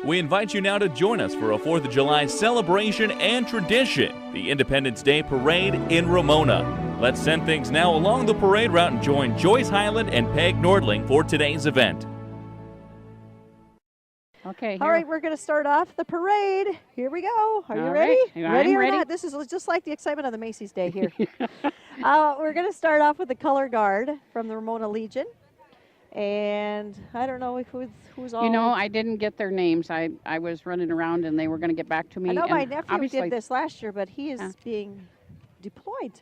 We invite you now to join us for a 4th of July celebration and tradition, the Independence Day Parade in Ramona. Let's send things now along the parade route and join Joyce Highland and Peg Nordling for today's event. Okay. All right, we're going to start off the parade. Here we go. Are you ready? Ready or not? This is just like the excitement of the Macy's Day here. We're going to start off with the color guard from the Ramona Legion. And I don't know who's all. You know, I didn't get their names. I was running around and they were going to get back to me. I know my nephew did this last year, but he is being deployed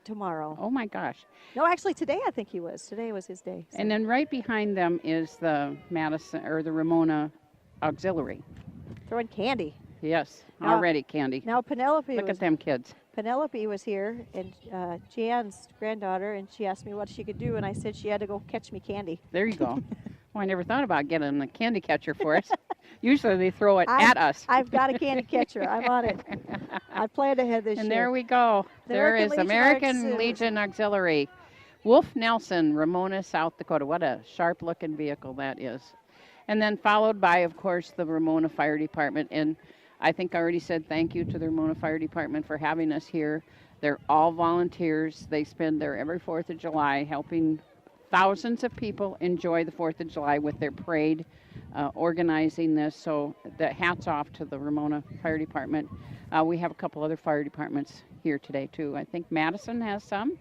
tomorrow. Oh, my gosh. No, actually today I think he was. Today was his day. So. And then right behind them is the Madison or the Ramona Auxiliary. Throwing candy. Yes, already candy. Now Penelope. Look at them kids. Penelope was here, and Jan's granddaughter, and she asked me what she could do, and I said she had to go catch me candy. There you go. Well, I never thought about getting a candy catcher for us. Usually they throw it at us. I've got a candy catcher. I'm on it. I planned ahead this year. And there we go. There is American Legion Auxiliary. Wolf Nelson, Ramona, South Dakota. What a sharp-looking vehicle that is. And then followed by, of course, the Ramona Fire Department. And I think I already said thank you to the Ramona Fire Department for having us here. They're all volunteers. They spend there every 4th of July helping thousands of people enjoy the 4th of July with their parade, organizing this. So the hats off to the Ramona Fire Department. We have a couple other fire departments here today, too. I think Madison has some,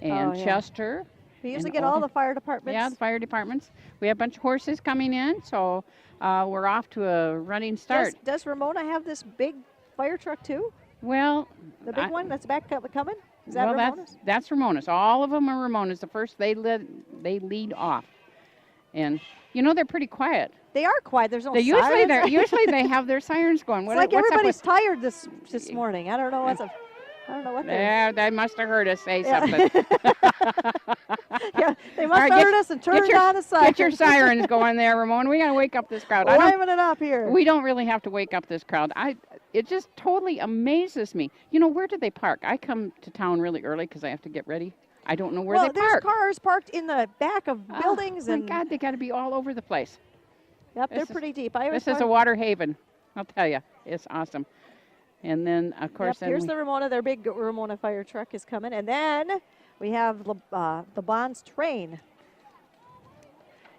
and Chester. We usually get all the fire departments. Yeah, the fire departments. We have a bunch of horses coming in, so we're off to a running start. Does Ramona have this big fire truck too? Well, the big one that's back coming. Is that Ramona's? That's Ramona's. All of them are Ramona's. The first they lead off, and you know they're pretty quiet. They are quiet. There's no sirens. Usually they have their sirens going. It's like everybody's tired this morning. I don't know what's up. I don't know what they're. Yeah, they must have heard us say something. Yeah, they must have heard us and turned on the sirens. Get your sirens going there, Ramona. We got to wake up this crowd. Liven it up here. We don't really have to wake up this crowd. It just totally amazes me. You know, where do they park? I come to town really early because I have to get ready. I don't know where they park. Well, there's cars parked in the back of buildings. Oh, my God, they got to be all over the place. Yep, they're pretty deep. This is a water haven. I'll tell you. It's awesome. And then, of course, here's the Ramona. Their big Ramona fire truck is coming. And then we have the Bond's train.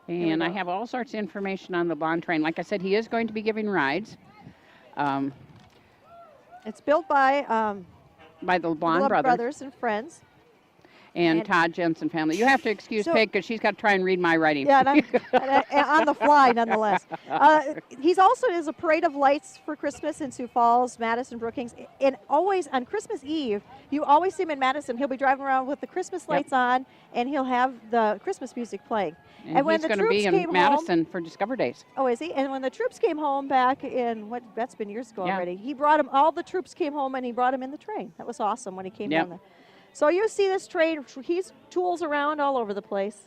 And I have all sorts of information on the Bond train. Like I said, he is going to be giving rides. It's built by the Bond brothers and friends. And Todd Jensen family. You have to excuse Peg because she's got to try and read my writing. Yeah, and on the fly, nonetheless. He's also is a parade of lights for Christmas in Sioux Falls, Madison, Brookings. And always on Christmas Eve, you always see him in Madison. He'll be driving around with the Christmas lights on, and he'll have the Christmas music playing. And when he's going to be in Madison for Discover Days. Oh, is he? And when the troops came home back in, that's been years ago already, he brought them, all the troops came home, and he brought them in the train. That was awesome when he came down there. So you see this train, he's tools around all over the place.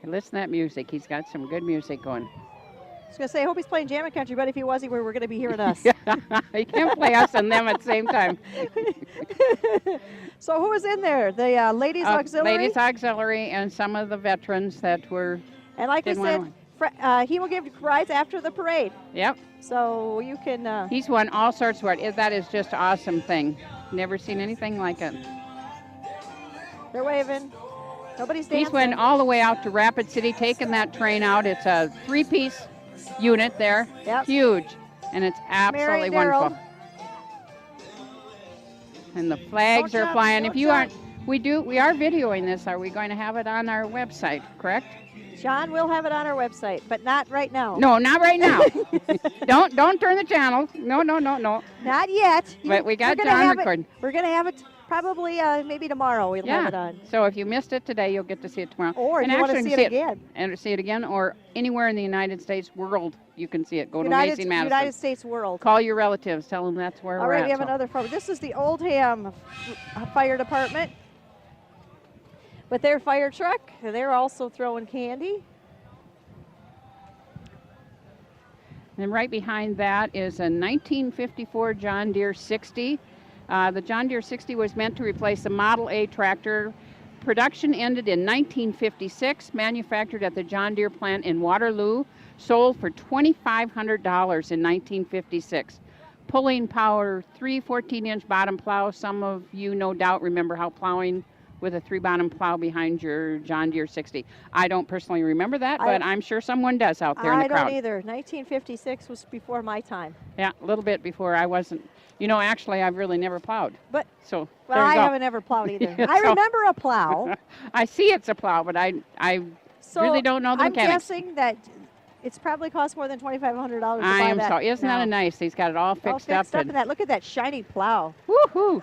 And listen to that music. He's got some good music going. I was going to say, I hope he's playing Jammin' Country, but if he was, we're going to be hearing us. He can't play us and them at the same time. So who was in there? The Ladies Auxiliary? Ladies Auxiliary and some of the veterans that were... And like we said, he will give rides after the parade. Yep. So you can... He's won all sorts of awards. That is just an awesome thing. Never seen anything like it. They're waving. Nobody's dancing. He's went all the way out to Rapid City, taking that train out. It's a 3-piece unit there. Yep. Huge. And it's absolutely wonderful. And the flags are flying. If you aren't... We are videoing this. Are we going to have it on our website, correct? John will have it on our website, but not right now. No, not right now. Don't turn the channel. No. Not yet. But we got John recording. We're going to have it probably maybe tomorrow. We'll have it on. So if you missed it today, you'll get to see it tomorrow. Or if you want to see it again. And see it again, or anywhere in the United States world, you can see it. Go to Amazing Madison. United States world. Call your relatives. Tell them that's where we're at. All right, we have another photo. This is the Oldham Fire Department. With their fire truck, they're also throwing candy. And right behind that is a 1954 John Deere 60. The John Deere 60 was meant to replace a Model A tractor Production ended in 1956, manufactured at the John Deere plant in Waterloo, sold for $2,500 in 1956. Pulling power, 3 14-inch bottom plow. Some of you no doubt remember how plowing with a 3-bottom plow behind your John Deere 60. I don't personally remember that, but I'm sure someone does out there in the crowd. I don't either. 1956 was before my time. Yeah, a little bit before. I wasn't. You know, actually, I've really never plowed. But so well, I haven't ever plowed either. Yeah, I remember a plow. I see it's a plow, but I really don't know the mechanics. I'm guessing that it's probably cost more than $2,500 to buy I am that. sorry. Isn't that a nice? He's got it all fixed up. And that. Look at that shiny plow. Woohoo!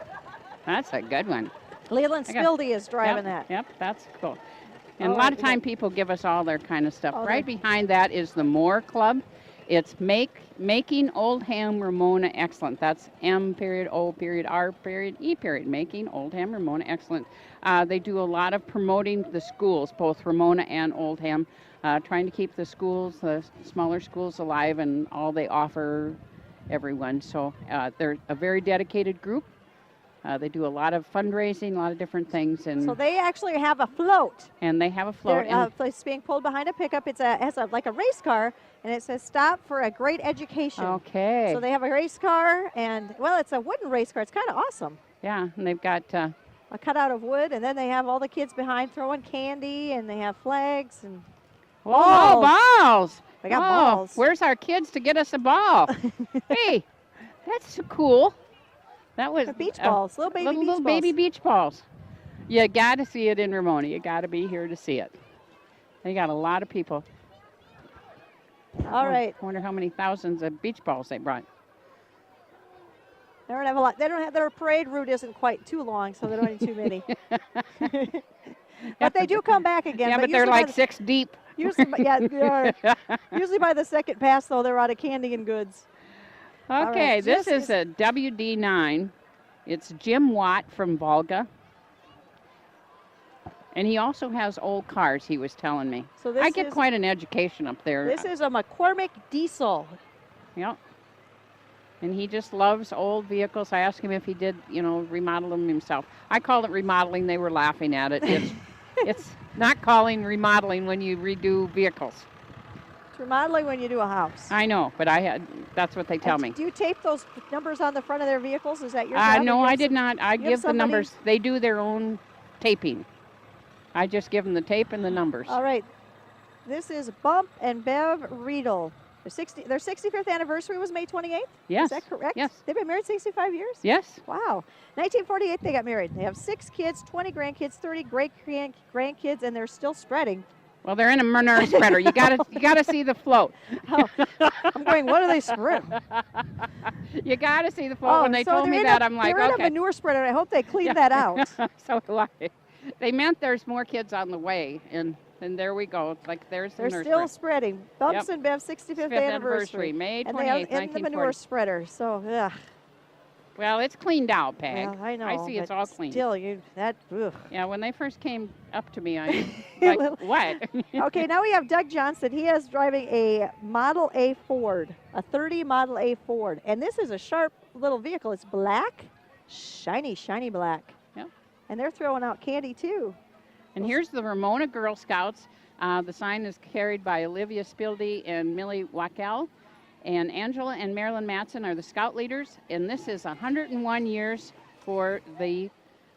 That's a good one. Leland Spildy is driving that. Yep, that's cool. And a lot of time people give us all their kind of stuff. Right behind that is the Moore Club. It's Making Oldham Ramona Excellent. That's M period, O period, R period, E period. Making Oldham Ramona Excellent. They do a lot of promoting the schools, both Ramona and Oldham, trying to keep the schools, the smaller schools alive and all they offer everyone. So they're a very dedicated group. They do a lot of fundraising, a lot of different things. And so they actually have a float. And they have a float. It's being pulled behind a pickup. It has like a race car, and it says "Stop for a Great Education." Okay. So they have a race car, and, well, it's a wooden race car. It's kind of awesome. Yeah, and they've got a cutout of wood, and then they have all the kids behind throwing candy, and they have flags and balls. They got balls. Where's our kids to get us a ball? Hey, that's cool. That was beach balls, little baby beach balls. You got to see it in Ramona. You got to be here to see it. They got a lot of people. All right. I wonder how many thousands of beach balls they brought. They don't have a lot. They don't have, their parade route isn't quite too long, so they don't need too many. But they do come back again. Yeah, but they're like 6 deep. Usually, usually by the second pass, though, they're out of candy and goods. Okay, right. This is a WD9. It's Jim Watt from Volga. And he also has old cars, he was telling me. So I get quite an education up there. This is a McCormick diesel. Yep. And he just loves old vehicles. I asked him if he did, remodel them himself. I called it remodeling. They were laughing at it. It's not calling remodeling when you redo vehicles. It's remodeling when you do a house. I know, but that's what they tell me. Do you tape those numbers on the front of their vehicles? Is that your job? No, I did not. I give the numbers. They do their own taping. I just give them the tape and the numbers. All right. This is Bump and Bev Riedel. Their 65th anniversary was May 28th? Yes. Is that correct? Yes. They've been married 65 years? Yes. Wow. 1948 they got married. They have 6 kids, 20 grandkids, 30 great-grandkids, and they're still spreading. Well, they're in a manure spreader. You gotta see the float. Oh, I'm going, what do they spread? You gotta see the float. When they told me that, I'm like, they're okay. in a manure spreader. I hope they clean that out. So do I. They meant there's more kids on the way, and there we go. Like there's the They're still spreading. Bumps and Bev's 65th anniversary. May 28th, and they have in the manure spreader. So, yeah. Well, it's cleaned out, Peg. Well, I know. I see it's all clean. Still, ugh. Yeah, when they first came up to me, I like, what? Okay, now we have Doug Johnson. He is driving a Model A Ford, a 30 Model A Ford. And this is a sharp little vehicle. It's black, shiny, shiny black. Yep. And they're throwing out candy, too. And here's the Ramona Girl Scouts. The sign is carried by Olivia Spildy and Millie Wackel. And Angela and Marilyn Matson are the scout leaders, and this is 101 years for the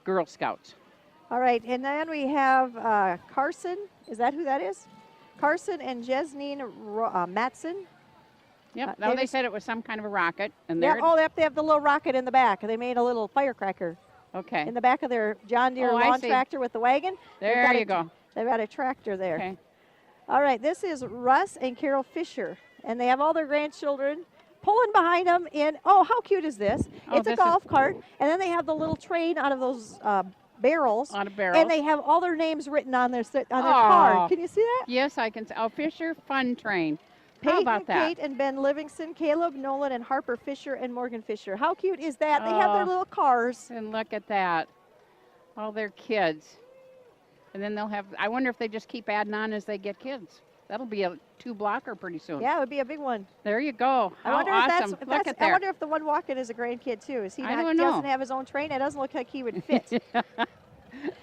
Girl Scouts. All right, and then we have Carson. Is that who that is? Carson and Jesnine Matson. Yep, they said it was some kind of a rocket. And they have the little rocket in the back. They made a little firecracker. Okay. In the back of their John Deere lawn tractor with the wagon. There you go. They've got a tractor there. Okay. All right, this is Russ and Carol Fisher. And they have all their grandchildren pulling behind them in, how cute is this? It's a golf cart. And then they have the little train out of those barrels. On a barrel. And they have all their names written on their car. Can you see that? Yes, I can see. Oh, Fisher Fun Train. Peyton, How about that? Kate and Ben Livingston, Caleb, Nolan, and Harper Fisher and Morgan Fisher. How cute is that? They have their little cars. And look at that. All their kids. And then they'll have, I wonder if they just keep adding on as they get kids. That'll be a 2-blocker pretty soon. Yeah, it would be a big one. There you go. How awesome. I wonder if the one walking is a grandkid, too. Is he I don't know. doesn't have his own train? It doesn't look like he would fit.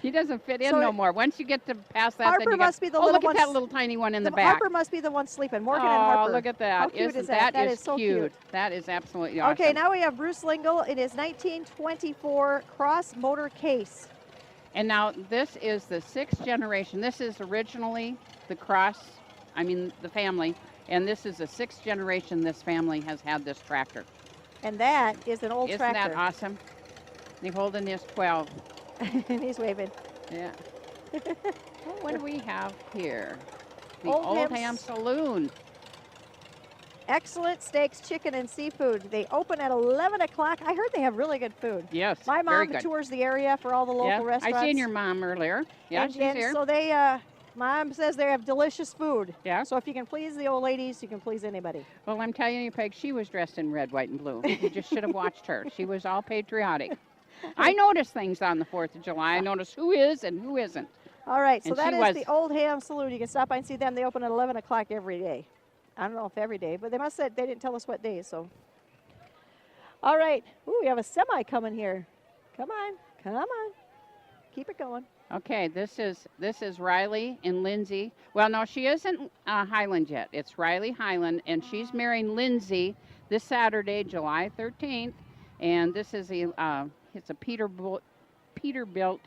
He doesn't fit in So no more. Once you get to past that, Harper then you must got, be the oh, little look one. at that little tiny one in the back. Harper must be the one sleeping. Morgan and Oh, Harper. look at that. How cute Isn't is that? That is so cute. That is absolutely awesome. Okay, now we have Bruce Lingle in his 1924 Cross Motor Case. And now this is the 6th generation. This is originally the the family, and this is the 6th generation this family has had this tractor. And that is an old tractor. Isn't that awesome? They're holding this 12. And he's waving. Yeah. What do we have here? The Old Old Ham's Ham Saloon. Excellent steaks, chicken, and seafood. They open at 11 o'clock. I heard they have really good food. Yes, My very mom good. tours the area for all the local restaurants. I seen your mom earlier. Yeah, she's and here. so they, Mom says they have delicious food. Yeah. So if you can please the old ladies, you can please anybody. Well, I'm telling you, Peg, she was dressed in red, white, and blue. You just should have watched her. She was all patriotic. I notice things on the 4th of July. I notice who is and who isn't. All right, so And that she is was- the Old Ham Saloon. You can stop by and see them. They open at 11 o'clock every day. I don't know if every day, but they must have, they didn't tell us what day, so. All right. Ooh, we have a semi coming here. Come on, come on. Keep it going. Okay, this is Riley and Lindsay. Well, no, she isn't Highland yet. It's Riley Highland, and she's marrying Lindsay this Saturday, July 13th. And this is it's a Peterbilt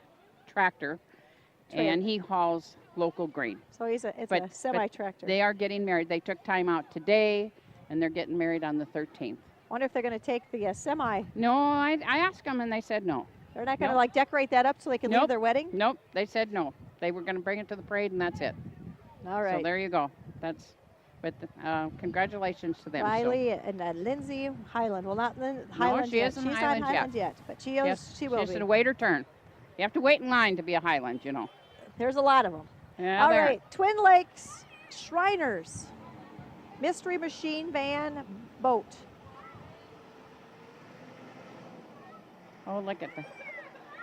tractor, and he hauls local grain. So it's a But semi-tractor. they are getting married. They took time out today, and they're getting married on the 13th. Wonder if they're going to take the semi. No, I asked them, and they said no. They're not going to Nope. like decorate that up so they can leave their wedding? Nope, they said no. They were going to bring it to the parade, and that's it. All right. So there you go. But congratulations to them. Riley and Lindsay Highland. Well, not Highland she yet. isn't She's Highland not Highland yet, but she Yes, she will she's be. going to wait her turn. You have to wait in line to be a Highland, you know. There's a lot of them. Yeah, All there. right, Twin Lakes Shriners, Mystery Machine Van Boat. Oh, look at the.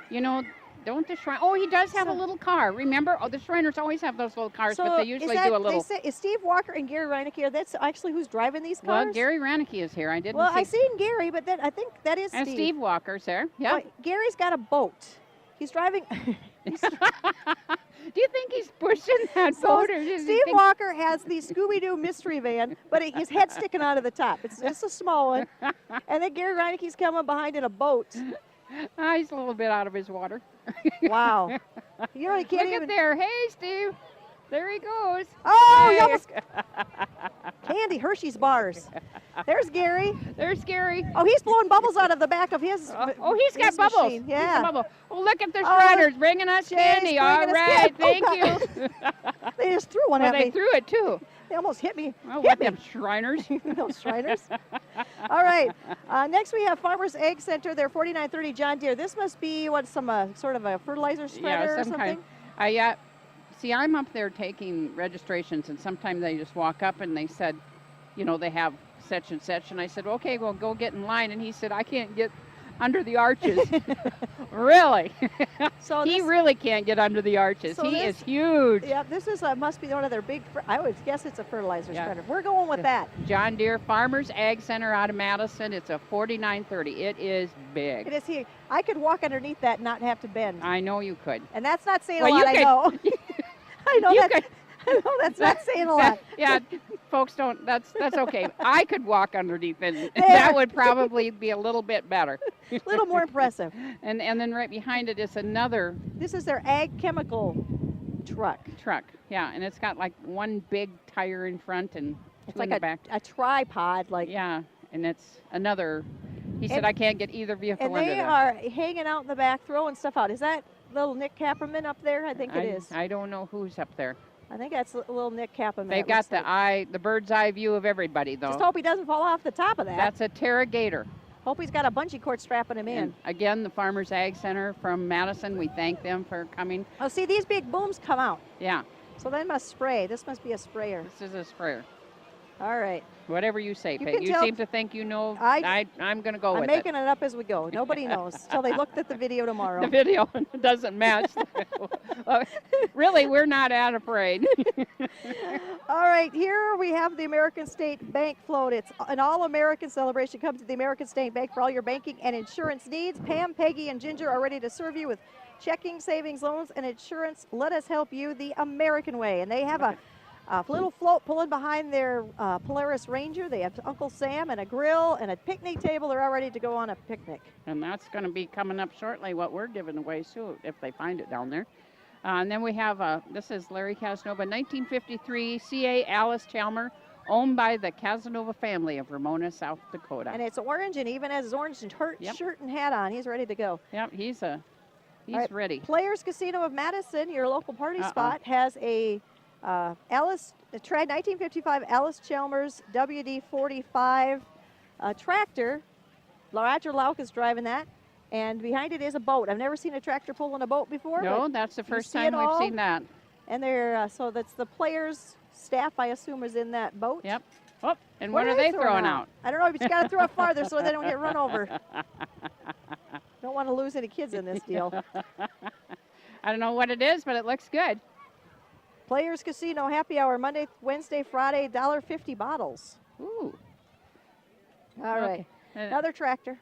You know, don't the Shrine. Oh, he does have a little car. Remember? Oh, the Shriners always have those little cars, but they usually do a little. Is Steve Walker and Gary Reineke? That's actually who's driving these cars. Well, Gary Reineke is here. I didn't. Well, see. I seen Gary, but I think that is And Steve. Steve Walker's there. Yeah. Well, Gary's got a boat. He's driving. Do you think he's pushing that So boat, or does he Steve think- Walker has the Scooby-Doo mystery van, but his head's sticking out of the top. It's just a small one. And then Gary Reineke's coming behind in a boat. He's a little bit out of his water. Wow. You know, he can't Look even. at there. Hey, Steve. There he goes. Oh, he Hey. almost. Candy Hershey's bars. There's Gary. There's Gary. Oh, he's blowing bubbles out of the back of his. Oh, he's got his bubbles. machine. He's Yeah. got bubble. Oh, look at the Oh, Shriners bringing us Jay's candy. All bringing us right. candy. Thank Oh, you. They just threw one Well, at they me. threw it, too. They almost hit me. Oh, hit what me. them Shriners. Those Shriners. All right. Next we have Farmers Egg Center. They're 4930 John Deere. This must be what, some sort of a fertilizer spreader or some something? kind. See, I'm up there taking registrations, and sometimes they just walk up and they said, you know, they have such and such. And I said, okay, well, go get in line. And he said, I can't get under the arches. Really? So He this- really can't get under the arches. So He this- is huge. Yeah, this is must be one of their big. I would guess it's a fertilizer Yeah. spreader. We're going with that. John Deere Farmers Ag Center out of Madison. It's a 4930. It is big. It is here. I could walk underneath that and not have to bend. I know you could. And that's not saying Well, a lot. you I could- know. I know you that. could- I know that's not saying a lot. Yeah, folks don't. That's okay. I could walk underneath it. There. That would probably be a little bit better. A little more impressive. And then right behind it is another This is their ag chemical truck. truck. Yeah, and it's got like one big tire in front and It's two like in the back. a tripod, like. Yeah, and it's another. He said And- I can't get either vehicle And under they there. are hanging out in the back, throwing stuff out. Is that little Nick Kapperman up there? I think it is. I don't know who's up there. I think that's little Nick Kapperman. They've it got looks the like. the bird's eye view of everybody though. Just hope he doesn't fall off the top of that. That's a Terragator. Hope he's got a bungee cord strapping him in. And again, the Farmers Ag Center from Madison. We thank them for coming. Oh, see, these big booms come out. Yeah, So they must spray. This must be a sprayer. this is a sprayer. All right. Whatever you say, You Peg. can You tell- seem to think you know. I- I'm going to go I'm with making it up as we go. Nobody knows until they looked at the video The tomorrow. video doesn't match. Really, we're not at a parade. All right, here we have the American State Bank float. It's an all-American celebration. Come to the American State Bank for all your banking and insurance needs. Pam, Peggy, and Ginger are ready to serve you with checking, savings, loans, and insurance. Let us help you the American way. And they have a little float pulling behind their Polaris Ranger. They have Uncle Sam and a grill and a picnic table. They're all ready to go on a picnic. And that's going to be coming up shortly, what we're giving away soon, if they find it down there. And then we have, this is Larry Casanova, 1953 CA Alice Chalmer, owned by the Casanova family of Ramona, South Dakota. And it's orange, and even has his orange shirt and hat on. He's ready to go. Yep, he's ready. Players Casino of Madison, your local party spot, has a Alice, a 1955 Alice Chalmers WD-45 tractor. Roger Lauk is driving that. And behind it is a boat. I've never seen a tractor pulling a boat before. No, that's the first time we've seen that. And they're so that's the players' staff, I assume, is in that boat. Yep. Oh, and what are they throwing out? I don't know, but you got to throw it farther so they don't get run over. Don't want to lose any kids in this deal. I don't know what it is, but it looks good. Players Casino happy hour Monday, Wednesday, Friday, $1.50 bottles. Ooh. All right. Another tractor.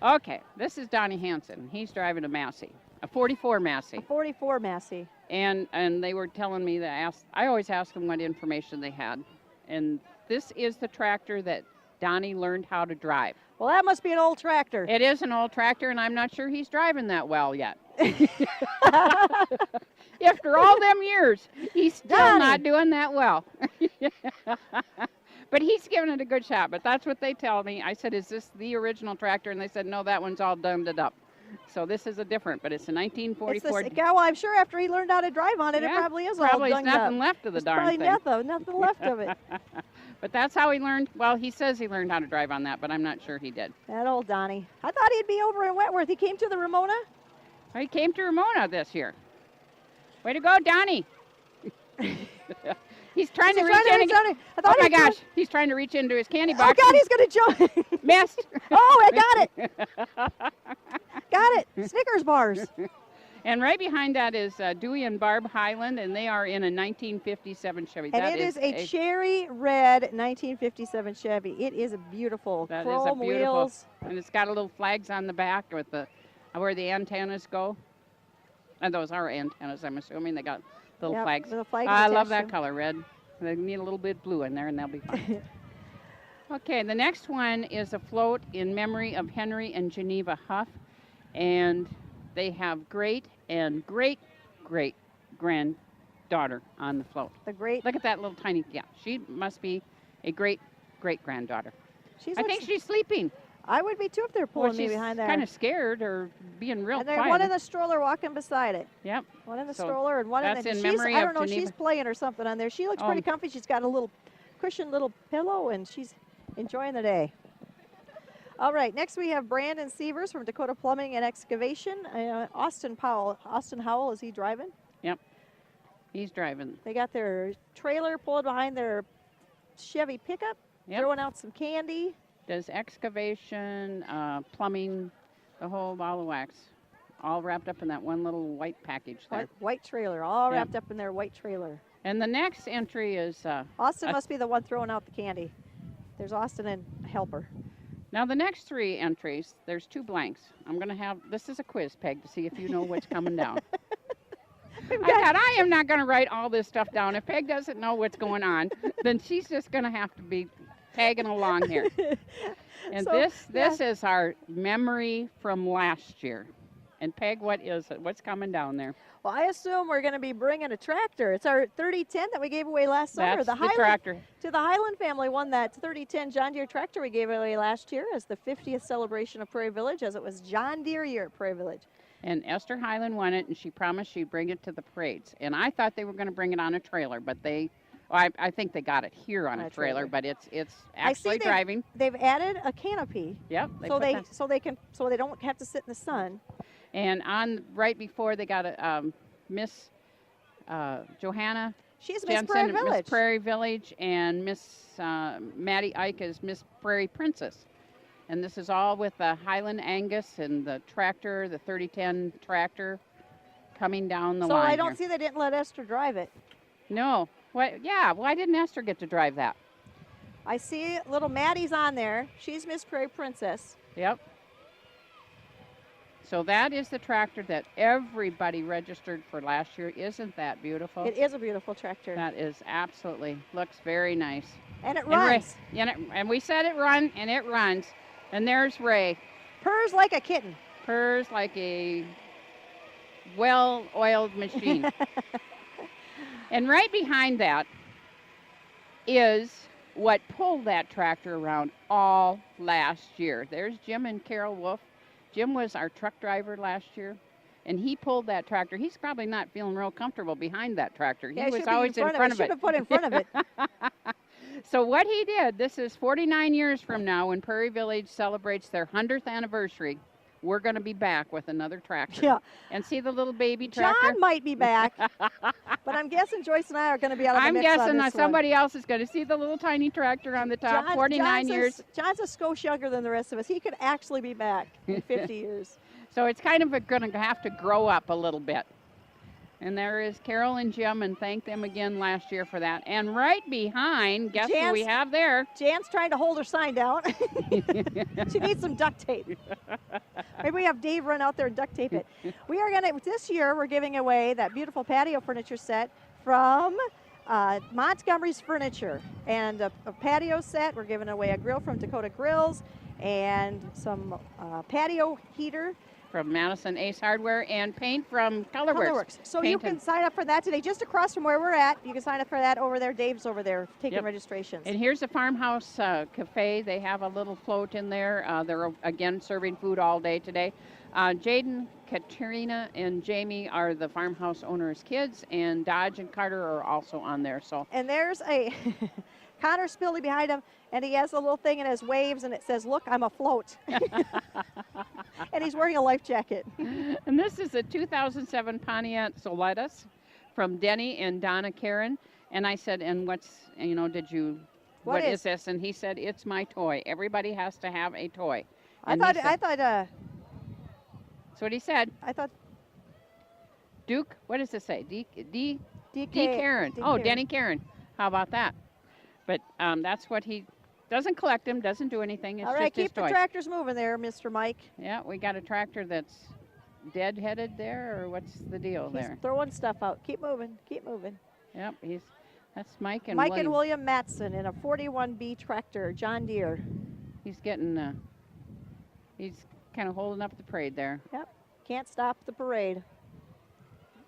Okay, this is Donnie Hansen. He's driving a Massey, a 44 Massey. A 44 Massey. And they were telling me that I always ask them what information they had. And this is the tractor that Donnie learned how to drive. Well, that must be an old tractor. It is an old tractor, and I'm not sure he's driving that well yet. After all them years, he's still not doing that well. But he's giving it a good shot, but that's what they tell me. I said, is this the original tractor? And they said, no, that one's all dumbed up. So this is a different, but it's a 1944. Well, I'm sure after he learned how to drive on it, it probably is all dunged up. Probably nothing left of the darn thing. Probably nothing left of it. But that's how he learned. Well, he says he learned how to drive on that, but I'm not sure he did. That old Donnie. I thought he'd be over in Wentworth. He came to the Ramona? He came to Ramona this year. Way to go, Donnie. He's trying to reach in. Oh my gosh, he's trying to reach into his candy box. Oh God, he's going to jump. Missed. Oh, I got it. Got it. Snickers bars. And right behind that is Dewey and Barb Highland, and they are in a 1957 Chevy. And it is a cherry red 1957 Chevy. It is a beautiful chrome wheels. And it's got a little flags on the back with where the antennas go. And those are antennas, I'm assuming. They got little flags. Little flags I love that color, red. They need a little bit of blue in there, and they'll be fine. Okay, the next one is a float in memory of Henry and Geneva Huff. And they have great and great granddaughter on the float. Look at that little tiny, she must be a great granddaughter. I think she's sleeping. I would be too if they're pulling me behind there. She's kind of scared or being real quiet. And one in the stroller walking beside it. Yep. One in the stroller and one in the. That's in memory I don't know. of Geneva. She's playing or something on there. She looks pretty comfy. She's got a little cushion, little pillow, and she's enjoying the day. All right. Next we have Brandon Sievers from Dakota Plumbing and Excavation. Austin Howell, is he driving? Yep. He's driving. They got their trailer pulled behind their Chevy pickup. Throwing out some candy. Does excavation, plumbing, the whole ball of wax, all wrapped up in that one little white package there. White trailer, all wrapped up in their white trailer. And the next entry is... Austin must be the one throwing out the candy. There's Austin and a helper. Now the next three entries, there's two blanks. I'm going to have... This is a quiz, Peg, to see if you know what's coming down. I am not going to write all this stuff down. If Peg doesn't know what's going on, then she's just going to have to be tagging along here. And so, this is our memory from last year. And Peg, what is it? What's coming down there? Well, I assume we're going to be bringing a tractor. It's our 3010 that we gave away last summer. That's the tractor. To the Highland family won that 3010 John Deere tractor we gave away last year as the 50th celebration of Prairie Village, as it was John Deere year at Prairie Village. And Esther Highland won it, and she promised she'd bring it to the parades. And I thought they were going to bring it on a trailer, but I think they got it here on a trailer, but it's actually driving. They've added a canopy. Yep. So they don't have to sit in the sun. And right before they got a Miss Johanna. She's Jensen, Miss Prairie Village. Miss Prairie Village, and Miss Maddie Ike is Miss Prairie Princess. And this is all with the Highland Angus and the tractor, the 3010 tractor, coming down the line. So I don't see they didn't let Esther drive it. No. Why didn't Esther get to drive that? I see little Maddie's on there. She's Miss Prairie Princess. Yep. So that is the tractor that everybody registered for last year. Isn't that beautiful? It is a beautiful tractor. That is absolutely, looks very nice. And it runs. And we said it run, and it runs. And there's Ray. Purrs like a kitten. Purrs like a well-oiled machine. And right behind that is what pulled that tractor around all last year. There's Jim and Carol Wolf. Jim was our truck driver last year, and he pulled that tractor. He's probably not feeling real comfortable behind that tractor. Yeah, he was always in front of it. Should have put in front of it. So what he did, this is 49 years from now when Prairie Village celebrates their 100th anniversary. We're going to be back with another tractor. Yeah. And see the little baby tractor? John might be back, but I'm guessing Joyce and I are going to be out of the mix on I'm this guessing somebody else is going to see the little tiny tractor on the top. 49 years. John's a skosh younger than the rest of us. He could actually be back in 50 years. So it's kind of going to have to grow up a little bit. And there is Carol and Jim, and thank them again last year for that. And right behind, guess who we have there? Jan's trying to hold her sign down. She needs some duct tape. Maybe we have Dave run out there and duct tape it. We are going to, this year, we're giving away that beautiful patio furniture set from Montgomery's Furniture. And a patio set. We're giving away a grill from Dakota Grills and some patio heater from Madison Ace Hardware, and paint from Colorworks. So you can sign up for that today, just across from where we're at. You can sign up for that over there. Dave's over there taking registrations. And here's the Farmhouse Cafe. They have a little float in there. They're, again, serving food all day today. Jaden, Katrina, and Jamie are the farmhouse owners' kids, and Dodge and Carter are also on there. So. And there's a Connor Spilly behind him, and he has a little thing in his waves, and it says, "Look, I'm afloat." And he's wearing a life jacket. And this is a 2007 Pontiac Soletus from Denny and Donna Karen. And I said, and what is this? And he said, it's my toy. Everybody has to have a toy. I thought. That's what he said. I thought. Duke, what does it say? D. Karen. Karen. Denny Karen. How about that? But that's what he doesn't collect them, doesn't do anything. It's all right, just his keep the toy. tractors moving there, Mr. Mike. Yeah, we got a tractor that's dead-headed there, or what's the deal there? He's throwing stuff out. Keep moving. Keep moving. Yep, that's Mike and William. And William Matson in a 41B tractor, John Deere. He's getting, he's kind of holding up the parade there. Yep, can't stop the parade.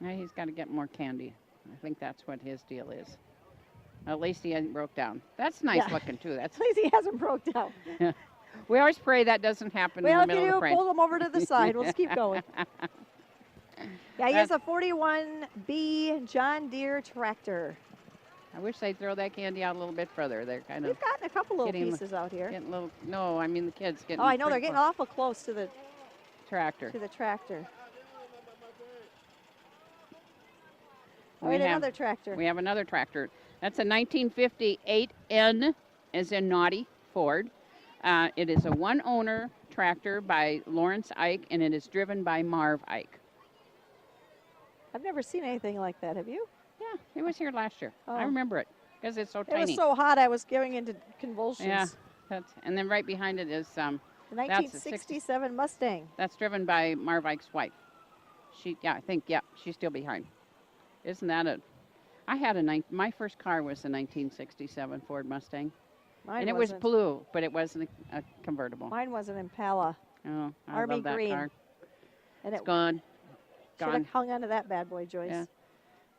Now he's got to get more candy. I think that's what his deal is. At least he hasn't broke down. That's nice looking too. At least he hasn't broke down. We always pray that doesn't happen in the middle of the parade. Pull them over to the side. We'll just keep going. Yeah, he has a 41B John Deere tractor. I wish they'd throw that candy out a little bit further. They're kind of. We've gotten a couple little pieces out here. Getting little. No, I mean the kids getting. Oh, I know they're getting awful close to the tractor. All right, another tractor. We have another tractor. That's a 1958 N, as in naughty, Ford. It is a one-owner tractor by Lawrence Ike, and it is driven by Marv Ike. I've never seen anything like that. Have you? Yeah, it was here last year. Oh. I remember it because it's so tiny. It was so hot I was going into convulsions. Yeah, and then right behind it is the 1967 Mustang. That's driven by Marv Ike's wife. She's still behind. Isn't that my first car was a 1967 Ford Mustang. Mine it was blue, but it wasn't a convertible. Mine was an Impala. Oh, I Army love that green. car. And it's gone. Should have hung onto that bad boy, Joyce. Yeah.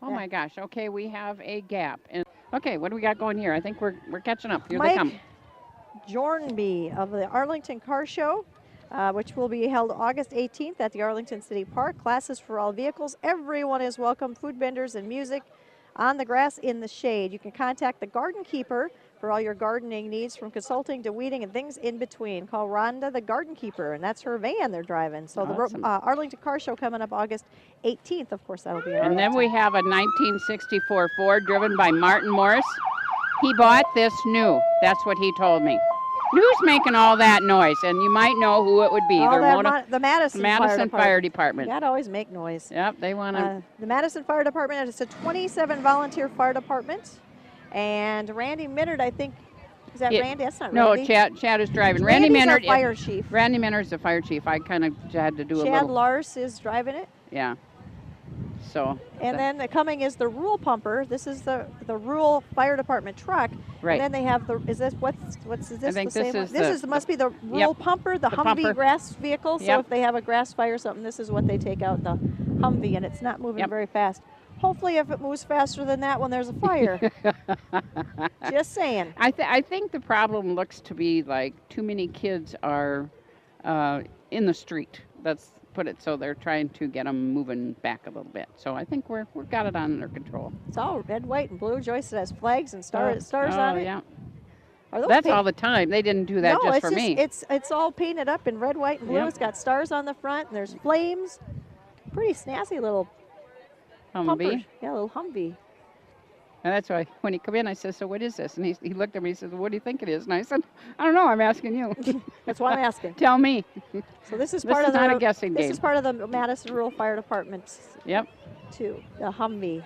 Oh my gosh. Okay, we have a gap. And okay, what do we got going here? I think we're catching up. Here Mike they come. Jornby of the Arlington Car Show, which will be held August 18th at the Arlington City Park. Classes for all vehicles. Everyone is welcome. Food vendors and music on the grass in the shade. You can contact the Garden Keeper for all your gardening needs, from consulting to weeding and things in between. Call Rhonda the Garden Keeper, and that's her van they're driving. So awesome. The Arlington Car Show coming up August 18th. Of course, that'll be in And then we have a 1964 Ford driven by Martin Morris. He bought this new. That's what he told me. Who's making all that noise? And you might know who it would be. The Madison Fire Department. You gotta always make noise. Yep, they want to. The Madison Fire Department, it's a 27 volunteer fire department. And Randy Minnard, I think, Is that Randy? That's not no, Randy. Chad is driving. Randy's our fire chief. Randy Menard's the fire chief. I kind of had to do a little. Chad Lars is driving it. Yeah. So. And then coming is the rural pumper. This is the rural fire department truck. Right. And then they have the, is this, what's is this I think the same this one? This must be the rural pumper, the Humvee pumper. grass vehicle. So Yep. if they have a grass fire or something, this is what they take out, the Humvee, and it's not moving very fast. Hopefully if it moves faster than that when there's a fire. Just saying. I think the problem looks to be like too many kids are in the street. Let's put it so they're trying to get them moving back a little bit. So I think we've got it under control. It's all red, white, and blue. Joyce has flags and stars on it. Yeah. Are those That's all the time. They didn't do that just for me. It's all painted up in red, white, and blue. Yep. It's got stars on the front, and there's flames. Pretty snazzy little Humvee. pumper. Yeah, little Humvee. And that's why when he come in, I said, "So what is this?" And he looked at me. He said, "What do you think it is?" And I said, "I don't know. I'm asking you." That's why I'm asking. Tell me. So this is This part is of the not a guessing This game. is part of the Madison Rural Fire Department Yep. too. The Humvee.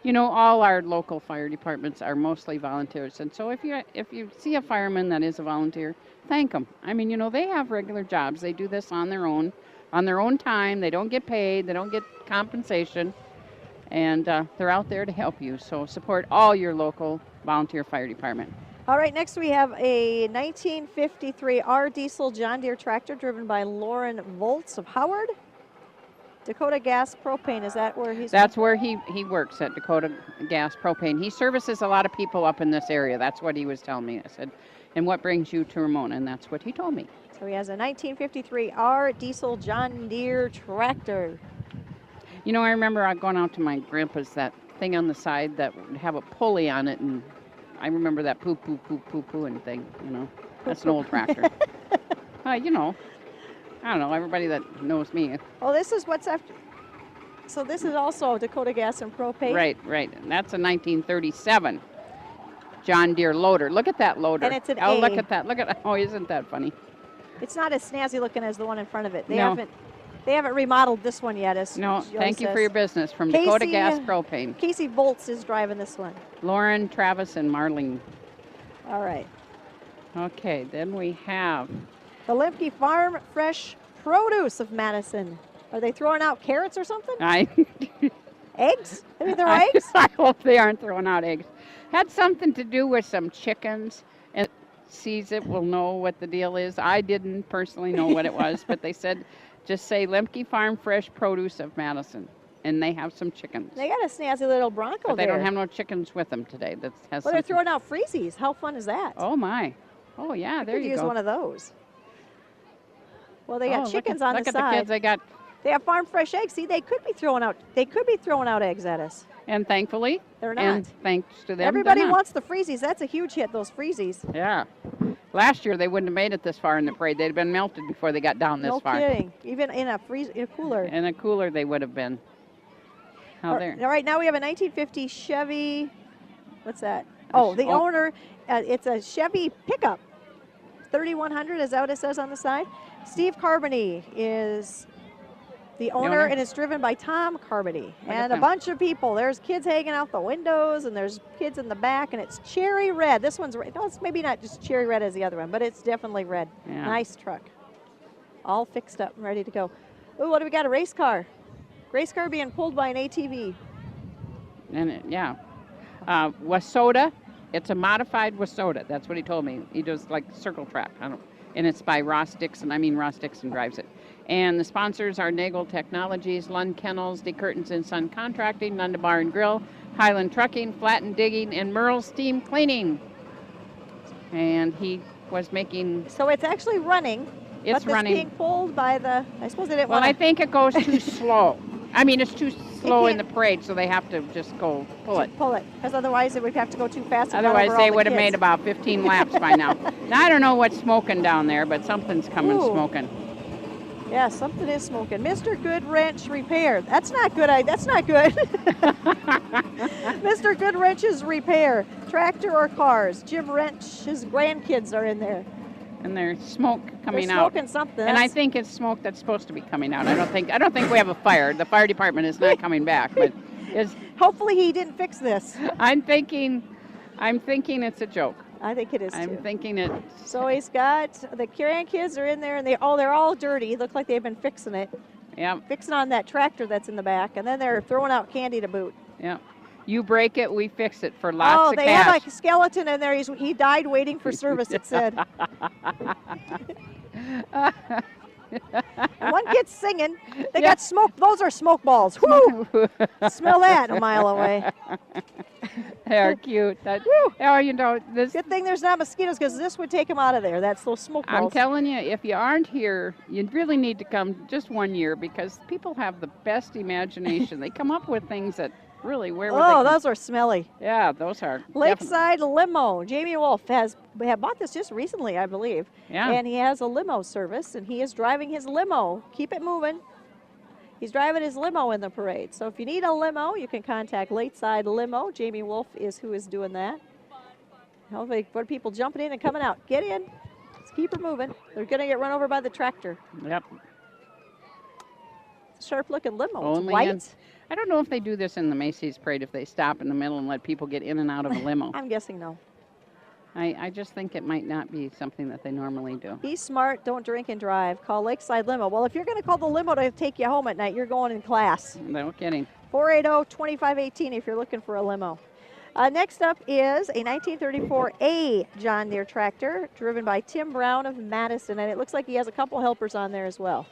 You know, all our local fire departments are mostly volunteers, and so if you see a fireman that is a volunteer, thank them. I mean, you know, they have regular jobs. They do this on their own time. They don't get paid. They don't get compensation, and they're out there to help you. So support all your local volunteer fire department. All right, next we have a 1953 R diesel John Deere tractor driven by Lauren Volts of Howard. Dakota Gas Propane, is that where he's? That's where he works, at Dakota Gas Propane. He services a lot of people up in this area. That's what he was telling me. I said, "And what brings you to Ramona?" And that's what he told me. So he has a 1953 R diesel John Deere tractor. You know, I remember going out to my grandpa's, that thing on the side that would have a pulley on it, and I remember that poo and thing, you know. That's an old tractor. You know, I don't know, everybody that knows me. Oh, this is what's after. So this is also Dakota Gas and Propane. Right. And that's a 1937 John Deere loader. Look at that loader. And it's an Oh, A. look at that. Oh, isn't that funny? It's not as snazzy looking as the one in front of it. They No. haven't remodeled this one yet. No, Joe thank you says. for your business. From Casey, Dakota Gas Propane. Casey Volts is driving this one. Lauren, Travis, and Marlene. All right. Okay, then we have... The Lemke Farm Fresh Produce of Madison. Are they throwing out carrots or something? Eggs? Maybe they're eggs? I hope they aren't throwing out eggs. Had something to do with some chickens, and sees it will know what the deal is. I didn't personally know what it was, but they said, just say Lemke Farm Fresh Produce of Madison, and they have some chickens. They got a snazzy little Bronco But they there. don't have no chickens with them today. That has. Well, they're throwing out freezies. How fun is that? Oh my! Oh yeah, there you go. Could use one of those. Well, they got chickens on the side. Look at the kids. They got. They have farm fresh eggs. See, they could be throwing out eggs at us. And thankfully, they're not. And thanks to them, everybody wants the freezies. That's a huge hit. Those freezies. Yeah. Last year they wouldn't have made it this far in the parade. They'd have been melted before they got down this far. No kidding. Even in a cooler. In a cooler they would have been. All right, now we have a 1950 Chevy. What's that? Oh, the owner. It's a Chevy pickup. 3100 is that what it says on the side? Steve Carbony is the owner, and it's driven by Tom Carbony and a bunch of people. There's kids hanging out the windows, and there's kids in the back, and it's cherry red. This one's red. No, it's maybe not just cherry red as the other one, but it's definitely red. Yeah. Nice truck. All fixed up and ready to go. Ooh, what do we got? A race car. Race car being pulled by an ATV. And Wasoda. It's a modified Wasoda. That's what he told me. He does like circle track. And it's by Ross Dixon. Ross Dixon drives it. And the sponsors are Nagel Technologies, Lund Kennels, De Curtains and Son Contracting, Nunda Bar and Grill, Highland Trucking, Flatten Digging, and Merle's Steam Cleaning. And he was making... So it's actually running. It's running. Being pulled by the... I suppose they didn't want to... Well, I think it goes too slow. It's too slow in the parade, so they have to just go pull it. Pull it, because otherwise it would have to go too fast. Otherwise, they would have made about 15 laps by now. Now, I don't know what's smoking down there, but something's coming smoking. Yeah, something is smoking. Mr. Good Wrench Repair. That's not good. That's not good. Mr. Good Wrench's Repair. Tractor or cars. Jim Wrench's grandkids are in there. And there's smoke coming They're out. Smoking something. And I think it's smoke that's supposed to be coming out. I don't think we have a fire. The fire department is not coming back, but hopefully he didn't fix this. I'm thinking it's a joke. I think it is I'm too. thinking it. So he's got the grandkids are in there, and they're all dirty. Look like they've been fixing it. Yep. Fixing on that tractor that's in the back, and then they're throwing out candy to boot. Yep. You break it, we fix it for lots of cash. Oh, they have a skeleton in there. He died waiting for service, it said. And one kid's singing. They got smoke. Those are smoke balls. Woo! Smell that a mile away. They're cute. This. Good thing there's not mosquitoes, because this would take them out of there. That's those smoke balls. I'm telling you, if you aren't here, you really need to come just one year, because people have the best imagination. They come up with things that really, where would they those are smelly. Yeah, those are. Lakeside Limo. Jamie Wolf have bought this just recently, I believe. Yeah. And he has a limo service, and he is driving his limo. Keep it moving. He's driving his limo in the parade. So if you need a limo, you can contact Lakeside Limo. Jamie Wolf is who is doing that. Hopefully, what people jumping in and coming out. Get in. Let's keep her moving. They're going to get run over by the tractor. Yep. It's a sharp-looking limo. Only it's white. I don't know if they do this in the Macy's parade, if they stop in the middle and let people get in and out of a limo. I'm guessing no. I just think it might not be something that they normally do. Be smart. Don't drink and drive. Call Lakeside Limo. Well, if you're going to call the limo to take you home at night, you're going in class. No kidding. 480-2518 if you're looking for a limo. Next up is a 1934A John Deere tractor driven by Tim Brown of Madison, and it looks like he has a couple helpers on there as well.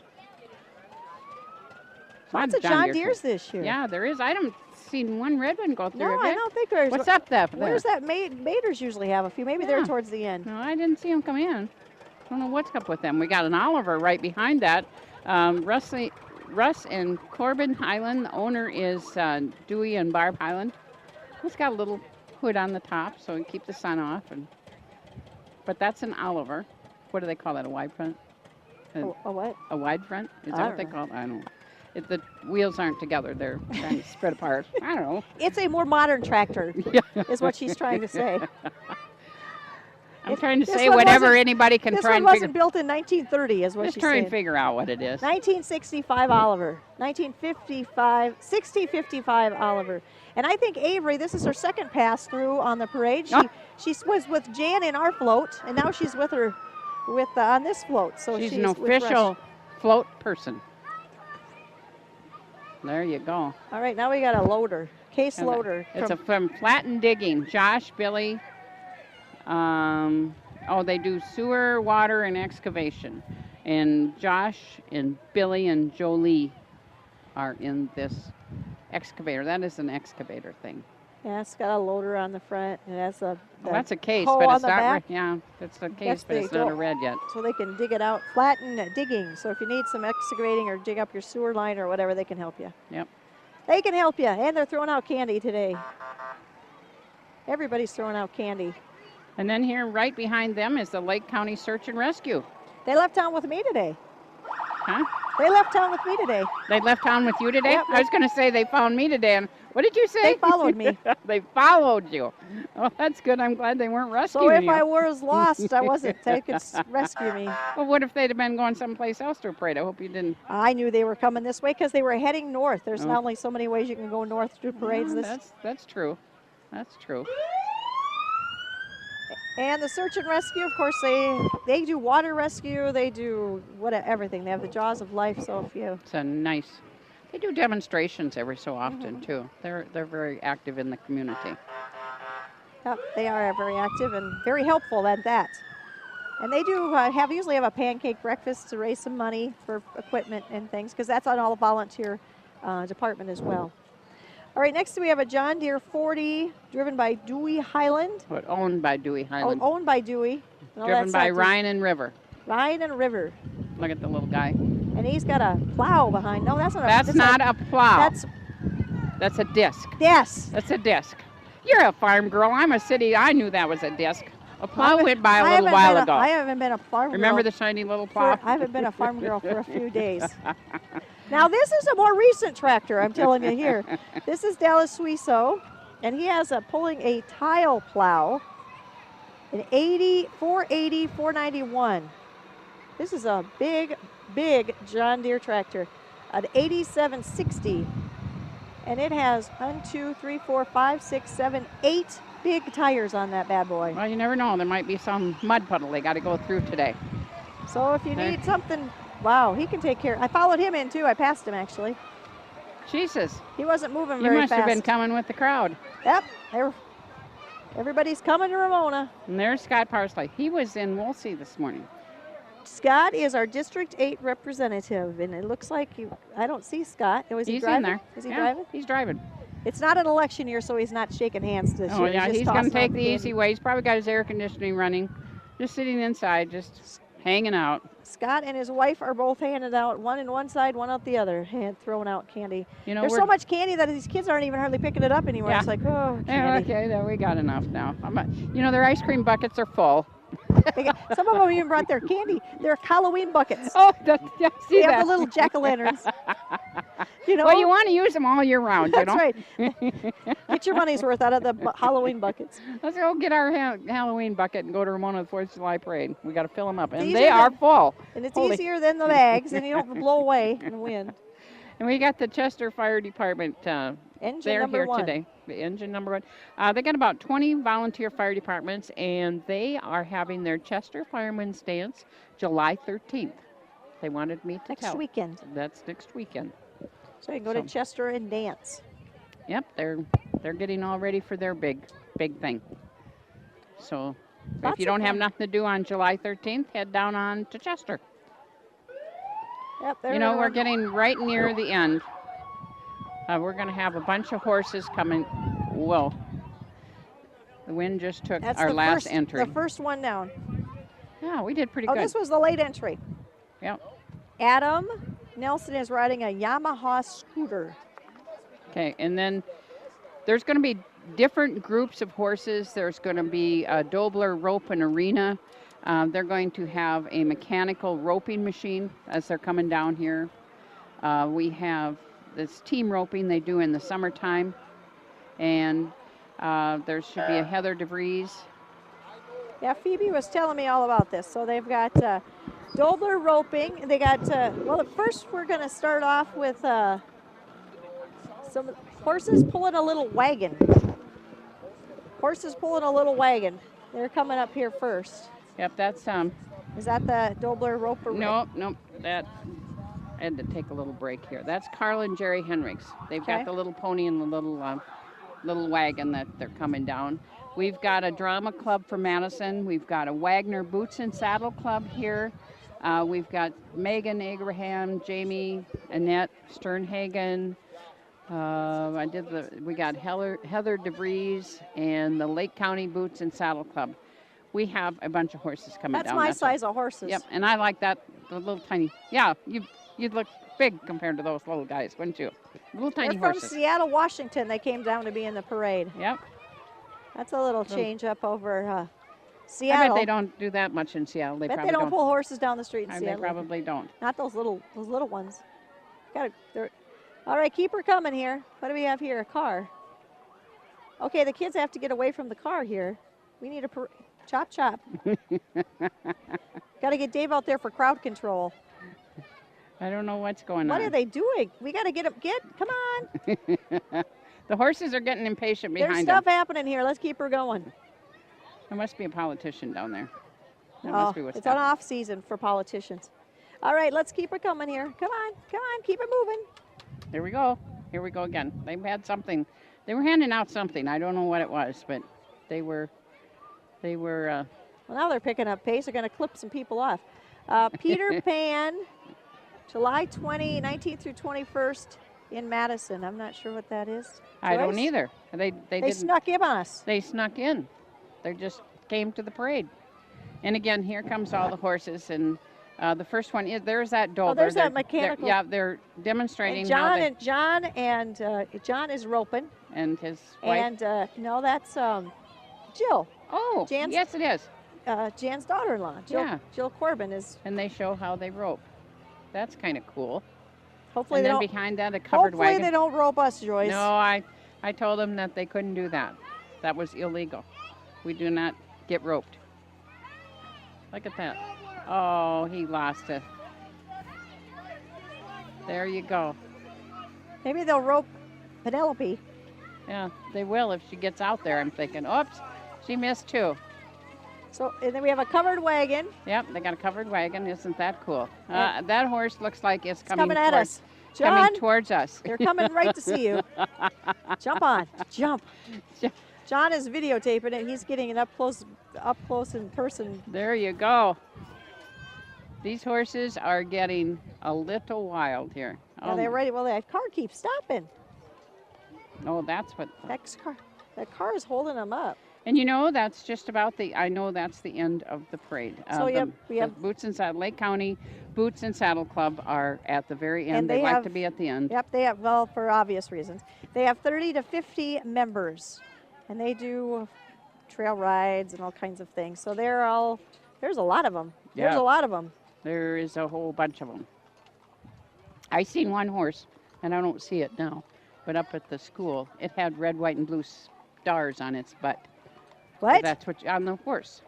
Lots of John Deere's this year. Yeah, there is. I haven't seen one red one go through. No, I don't think there's. What's up there? Where's that? Maters usually have a few. Maybe they're towards the end. No, I didn't see them come in. I don't know what's up with them. We got an Oliver right behind that. Russ and Corbin Highland. The owner is Dewey and Barb Highland. It's got a little hood on the top so we keep the sun off. But that's an Oliver. What do they call that? A wide front? A what? A wide front? Is that what they call it? I don't know. The wheels aren't together. They're kind of spread apart. I don't know. It's a more modern tractor, is what she's trying to say. I'm trying to say whatever anybody can try and figure. This one wasn't built in 1930, is what she's saying. Just try and figure out what it is. 1965 Oliver. 1955 Oliver. And I think Avery, this is her second pass through on the parade. She was with Jan in our float, and now she's with her on this float. So she's an official float person. There you go. All right, now we got a loader, case loader. It's from Flatten Digging. Josh, Billy. They do sewer, water, and excavation. And Josh and Billy and Jolie are in this excavator. That is an excavator thing. Yeah, it's got a loader on the front. It has that's a case, but it's not. Yeah, it's a case, but it's not a red yet. So they can dig it out. Flatten Digging. So if you need some excavating or dig up your sewer line or whatever, they can help you. Yep. They can help you, and they're throwing out candy today. Everybody's throwing out candy. And then here, right behind them, is the Lake County Search and Rescue. They left town with me today. Huh? They left town with me today. They left town with you today? Yep. I was going to say they found me today. And what did you say? They followed me. They followed you. Oh, that's good. I'm glad they weren't rescuing you. So if I was lost, I wasn't. They could rescue me. Well, what if they'd have been going someplace else to a parade? I hope you didn't. I knew they were coming this way because they were heading north. There's not only so many ways you can go north to parades. That's true. That's true. And the search and rescue, of course, they do water rescue. They do everything. They have the Jaws of Life. So if you, it's a nice. They do demonstrations every so often too. They're very active in the community. Yep, they are very active and very helpful at that. And they do usually have a pancake breakfast to raise some money for equipment and things, because that's on all the volunteer department as well. All right, next we have a John Deere 40 driven by Dewey Highland. But owned by Dewey Highland. Owned by Dewey. Driven by Ryan and River. Ryan and River. Look at the little guy. And he's got a plow behind. No, that's not a. That's not a plow. That's a disc. Yes. That's a disc. You're a farm girl. I'm a city. I knew that was a disc. A plow went by a little while ago. I haven't been a farm girl. Remember the shiny little plow? I haven't been a farm girl for a few days. Now, this is a more recent tractor, I'm telling you here. This is Dallas Suiso, and he has pulling a tile plow, an 480 491. This is a big John Deere tractor, an 8760. And it has 8 big tires on that bad boy. Well, you never know. There might be some mud puddle they got to go through today. So if you need something, wow, he can take care. I followed him in too. I passed him actually. Jesus. He wasn't moving You very must fast. have been coming with the crowd. Yep. Everybody's coming to Ramona. And there's Scott Parsley. He was in Woolsey this morning. Scott is our District 8 representative, and it looks like I don't see Scott. Is he He's driving? in there. Is he Yeah, driving? He's driving. It's not an election year, so he's not shaking hands this Oh, year. yeah, just he's going to tossing out take the easy way. He's probably got his air conditioning running, just sitting inside, just hanging out. Scott and his wife are both handing out, one in one side, one out the other, throwing out candy. You know, There's so much candy that these kids aren't even hardly picking it up anymore. Yeah. It's like, oh, Yeah, candy. okay, there we got enough now. You know, their ice cream buckets are full. Some of them even brought their candy, their Halloween buckets. Oh, yeah, see They have that? the little jack-o'-lanterns. You know? Well, you want to use them all year round, you That's know? right. Get your money's worth out of the Halloween buckets. Let's go get our Halloween bucket and go to Ramona 4th of July parade. We got to fill them up, and easier they are than- full. And it's Holy- easier than the bags, and you don't blow away in the wind. And we got the Chester Fire Department. Engine They're number here 1. today. The engine number 1. They got about 20 volunteer fire departments, and they are having their Chester Firemen's Dance July 13th. They wanted me to tell. Next weekend. That's next weekend. So you can go to Chester and dance. Yep, they're getting all ready for their big thing. So Lots if you of don't have fun. nothing to do on July 13th, head down on to Chester. Yep, there You know, we we're are. getting right near the end. We're going to have a bunch of horses coming. Whoa. The wind just took That's our the last first, entry. The first one down. Yeah, we did pretty Oh, good. this was the late entry. Yep. Adam Nelson is riding a Yamaha scooter. Okay, and then there's going to be different groups of horses. There's going to be a Dobler rope and arena. They're going to have a mechanical roping machine as they're coming down here. We have this team roping they do in the summertime. And there should be a Heather DeVries. Yeah, Phoebe was telling me all about this. So they've got Dobler roping. They got, well, at first we're going to start off with some horses pulling a little wagon. Horses pulling a little wagon. They're coming up here first. Yep, that's Is that the Dobler roper? Nope. That I had to take a little break here. That's Carl and Jerry Henriks. They've Okay. got the little pony and the little wagon that they're coming down. We've got a drama club for Madison. We've got a Wagner Boots and Saddle Club here. We've got Megan Abraham, Jamie, Annette Sternhagen. We got Heather DeVries and the Lake County Boots and Saddle Club. We have a bunch of horses coming That's down. my That's size of horses. Yep, and I like that, the little tiny. Yeah, you'd look big compared to those little guys, wouldn't you? Little tiny They're from horses. Seattle, Washington. They came down to be in the parade. Yep. That's a little change up over I Seattle. bet they don't do that much in Seattle. They Bet probably they don't pull horses down the street in They Seattle. probably don't. Not those little ones. All right, keep her coming here. What do we have here? A car. Okay, the kids have to get away from the car here. We need a chop. Got to get Dave out there for crowd control. I don't know what's going What on. are they doing? We got to get them. Come on. The horses are getting impatient There's behind stuff them. happening here. Let's keep her going. There must be a politician down there. That Oh, must be what's it's an happening. off season for politicians. All right, let's keep her coming here. Come on, keep it moving. Here we go. Here we go again. They had something. They were handing out something. I don't know what it was, but they were. Well, now they're picking up pace. They're going to clip some people off. Peter Pan, July 19th through 21st in Madison. I'm not sure what that is. I don't Joyce? either. They didn't. Snuck in on us. They snuck in. They just came to the parade. And again, here comes all the horses. And the first one is there's that Dover. there's that They're- mechanical- Yeah, they're demonstrating And how John they, John is roping. and his wife. And no, that's Jill. Oh, Jan's- yes, it is. Jan's daughter-in-law. Yeah. Jill Corbin is. And they show how they rope. That's kind of cool. Hopefully And they then don't. behind that, a covered Hopefully wagon. they don't rope us, Joyce. No, I told them that they couldn't do that. That was illegal. We do not get roped. Look at that. Oh, he lost it. There you go. Maybe they'll rope Penelope. Yeah, they will if she gets out there. I'm thinking, oops, she missed 2. So, and then we have a covered wagon. Yep, they got a covered wagon. Isn't that cool? That horse looks like it's coming at us. John, coming towards us. they're coming right to see you. Jump on, jump. John is videotaping it. He's getting it up close in person. There you go. These horses are getting a little wild here. Are they ready? Well, that car keeps stopping. Oh, that's what. That car is holding them up. And you know, that's just about I know that's the end of the parade. So we have Boots and Saddle, Lake County Boots and Saddle Club are at the very end. And they like to be at the end. Yep, they have, well, for obvious reasons. They have 30 to 50 members, and they do trail rides and all kinds of things. So there's a lot of them. There's a lot of them. There is a whole bunch of them. I seen one horse, and I don't see it now, but up at the school, it had red, white, and blue stars on its butt. What? So that's what on the horse.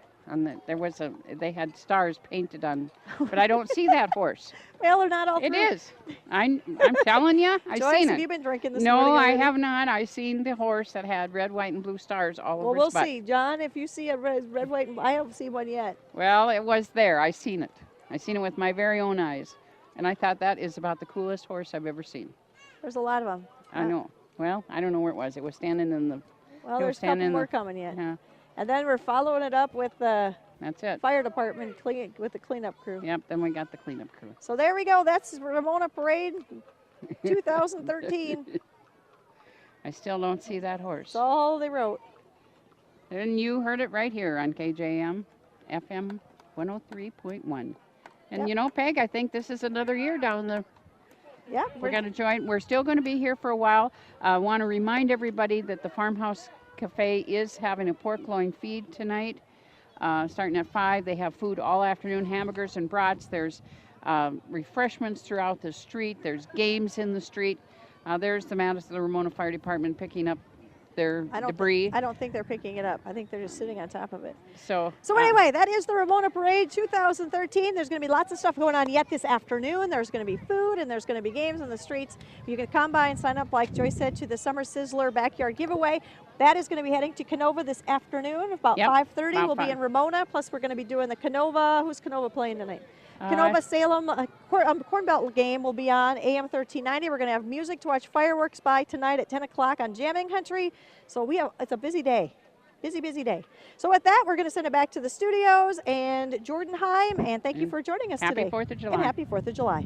They had stars painted on, but I don't see that horse. Well, they're not all. It is. I'm telling you, I Joyce, seen it. Have you been drinking this morning? No, I have not. I seen the horse that had red, white, and blue stars all over its butt. Well, we'll see, John. If you see a red, white, and I haven't seen one yet. Well, it was there. I seen it. I seen it with my very own eyes, and I thought that is about the coolest horse I've ever seen. There's a lot of them. I know. Well, I don't know where it was. It was standing in the. Well, there's a couple more coming yet. And then we're following it up with the fire department with the cleanup crew. Yep, then we got the cleanup crew. So there we go. That's Ramona Parade 2013. I still don't see that horse. That's all they wrote. And you heard it right here on KJM FM 103.1. And you know, Peg, I think this is another year down the. Yeah. We're going to join. We're still going to be here for a while. I want to remind everybody that the Farmhouse Cafe is having a pork loin feed tonight, starting at 5. They have food all afternoon, hamburgers and brats. There's refreshments throughout the street. There's games in the street. There's the Ramona Fire Department picking up their debris. I don't think they're picking it up. I think they're just sitting on top of it. So anyway, that is the Ramona Parade 2013. There's going to be lots of stuff going on yet this afternoon. There's going to be food and there's going to be games in the streets. You can come by and sign up, like Joyce said, to the Summer Sizzler Backyard Giveaway. That is going to be heading to Canova this afternoon. About 5:30. We'll be in Ramona. Plus, we're going to be doing the Canova. Who's Canova playing tonight? Canova Salem Corn Belt game will be on AM 1390. We're going to have music to watch fireworks by tonight at 10 o'clock on Jamming Country. So it's a busy day. Busy day. So with that, we're going to send it back to the studios and Jordan Heim. And thank you for joining us today. Happy 4th of July. And happy 4th of July.